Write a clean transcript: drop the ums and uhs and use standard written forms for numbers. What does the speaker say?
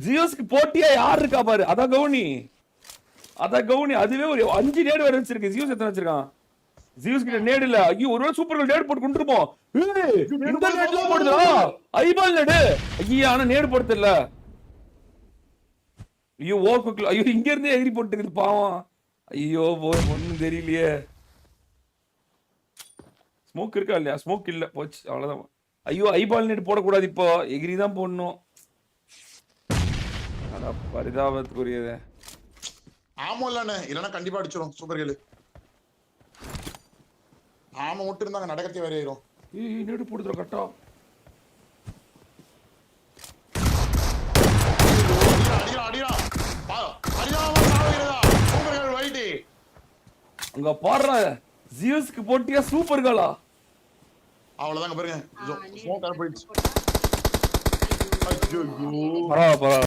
ஜியோஸ்க்கு போட்டியா யார் இருக்கா பாரு. அதான் கவுனி. அதுவே ஒரு 5 நேடு வர வச்சிருக்கு. ஜியோஸ் எத்தனை வச்சிருக்கான்? ஜியோஸ் கிட்ட நேடு இல்ல. ஐயோ ஒருவேளை சூப்பர் கோல் நேடு போட்டு கொண்டிருப்போம். இந்த நேடுலாம் போடுதா? ஐபால் நேடு. ஐயா ஆனா நேடு போட தெரியல. ஐயோ ஓக்குல. ஐயோ இங்க இருந்தே எகிரி போட்டுக்குது பாவம். ஐயோ ஒண்ணும் தெரியலையே. ஸ்மோக் இருக்கா இல்லையா? ஸ்மோக் இல்ல போச்சு அவ்வளவுதான். ஐயோ ஐபால் நேடு போடக்கூடாது இப்போ. எகிரி தான் போடணும். அட பரிதாபத்துக்குரியது. ஆமா இல்லன்னா கண்டிப்பா அடிச்சிரும் சூப்பர் கேர்ள். ஆமா மட்டும் இருந்தாங்க நடக்கத்தே வேற ஆயிரும். ஏய் நேடு போடுற கட்டா. அடிடா சூப்பர் கேர்ள் வைட். அங்க பாடுற ஜியோஸ்க்கு போட்டியா சூப்பர் கேர்ளா? அவ்வளவுதாங்க பாருங்க. ஸ்மோக் போயிடுச்சு. ஐயோ பரவாயில்ல